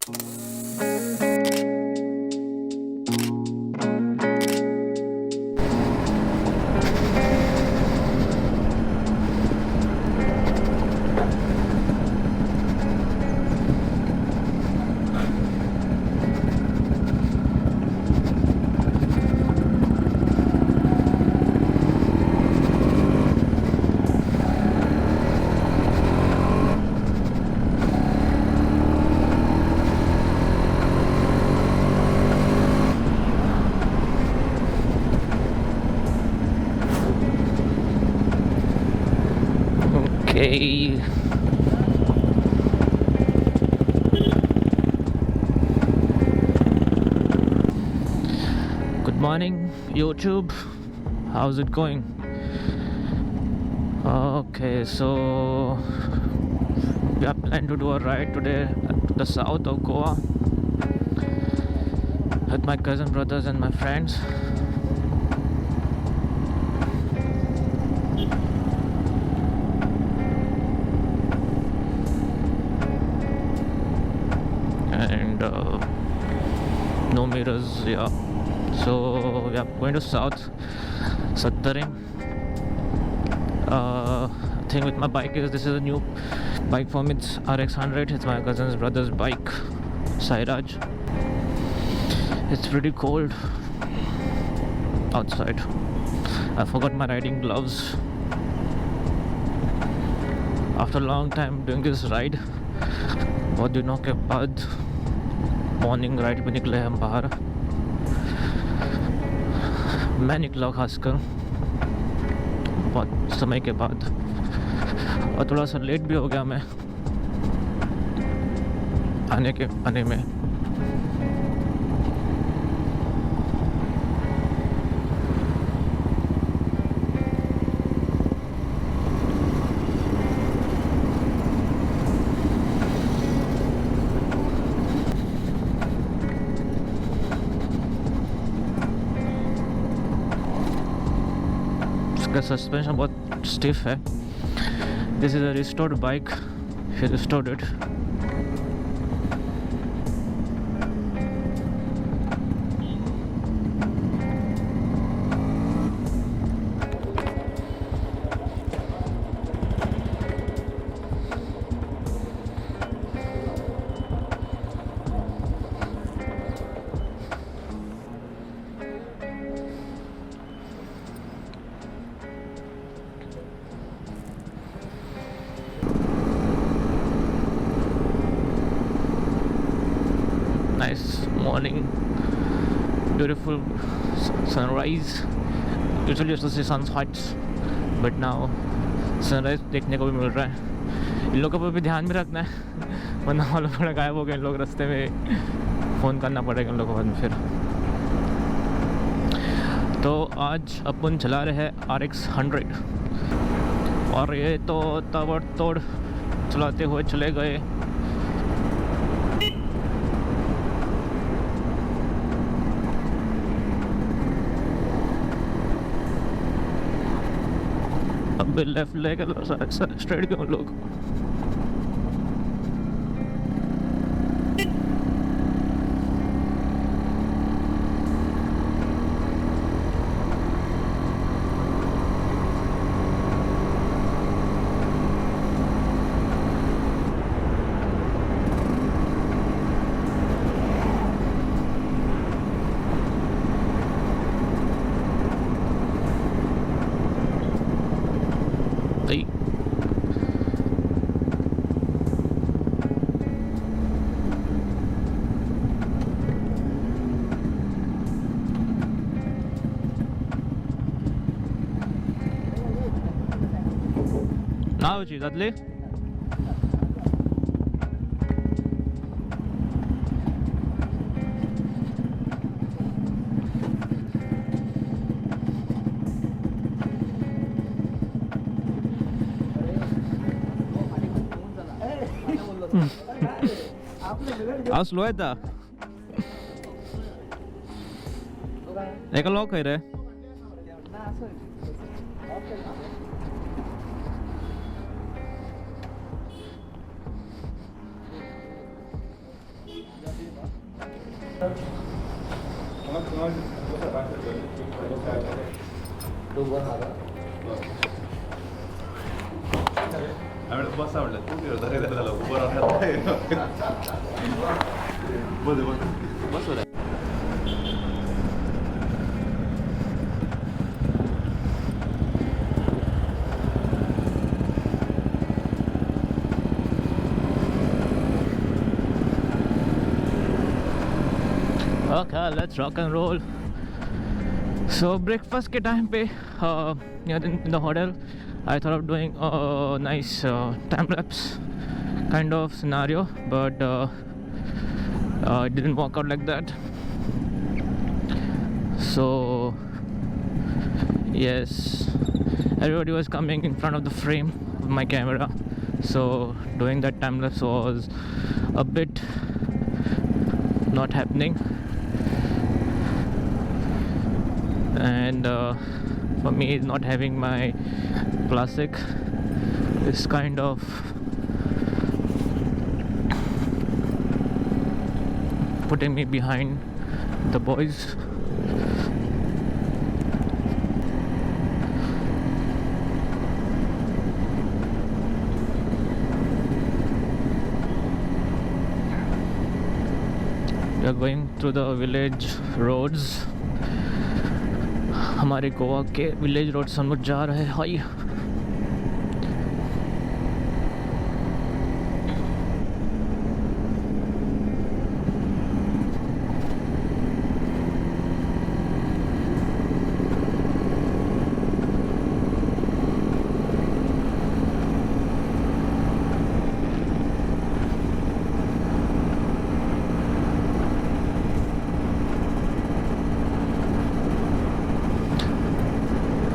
Okay. Good morning, YouTube. How's it going? Okay, so we are planning to do a ride today to the south of Goa with my cousin brothers and my friends. And no mirrors, yeah. So we are going to south Satrem. Thing with my bike is this is a new bike for me. It's Rx 100. It's my cousin's brother's bike, Sairaj. It's pretty cold outside. I forgot my riding gloves. After a long time doing this ride, बहुत दिनों के बाद morning ride पे निकले हम बाहर. मैं निकला खासकर बहुत समय के बाद और थोड़ा सा लेट भी हो गया मैं आने में. इसका सस्पेंशन बहुत स्टिफ है. This is a restored bike. She restored it. Nice morning, beautiful sunrise. Usually used to see sunsets, but now sunrise देखने को भी मिल रहा है. इन लोगों पर भी ध्यान में रखना है वरना वो लोग थोड़ा गायब हो गए. इन लोग रास्ते में फ़ोन करना पड़ेगा इन लोगों को बाद में फिर. तो आज अपन चला रहे हैं RX 100 और ये तो ताबड़तोड़ चलाते हुए चले गए. अब लेफ्ट लेकर स्ट्रेट क्यों लोग. 나오지 다들리? 아 슬로했다. 내가 로커 이래. बस आवडलं खूप उभं बस हो Okay, let's rock and roll. So breakfast के time पे in the hotel, I thought of doing a nice time lapse kind of scenario, but it didn't work out like that. So yes, everybody was coming in front of the frame of my camera, so doing that time lapse was a bit not happening. And for me, not having my classic is kind of putting me behind the boys. We are going through the village roads. हमारे गोवा के village road से हम लोग जा रहे हैं high.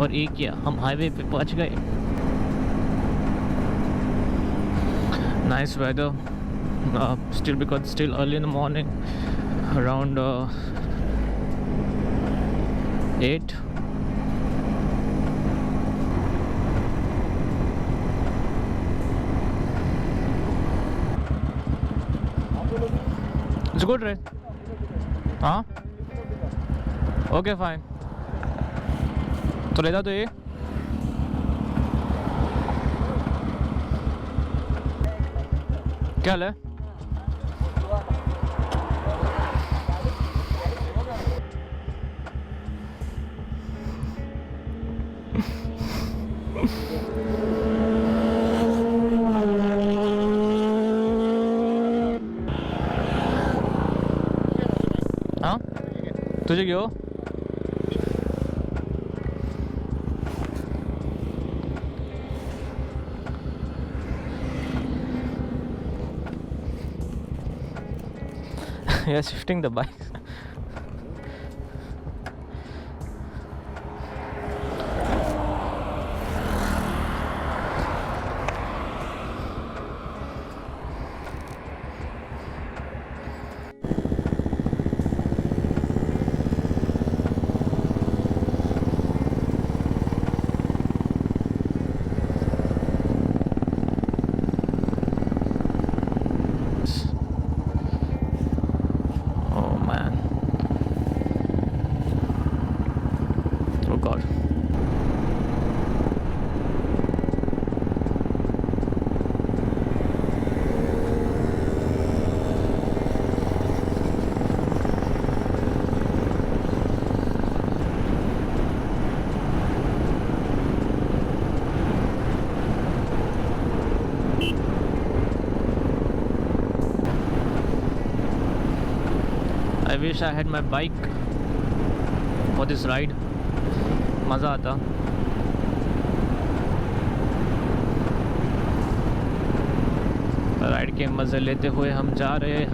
और एक किया हम हाईवे पे पहुंच गए. Nice weather, still because still early in the morning, around 8. It's good, right? Huh? Okay, fine. तो लेता तो ये क्या है? हाँ तुझे क्यों? Yeah, shifting the bike. I wish I had my bike for this ride. मज़ा आता. राइड के मज़े लेते हुए हम जा रहे हैं.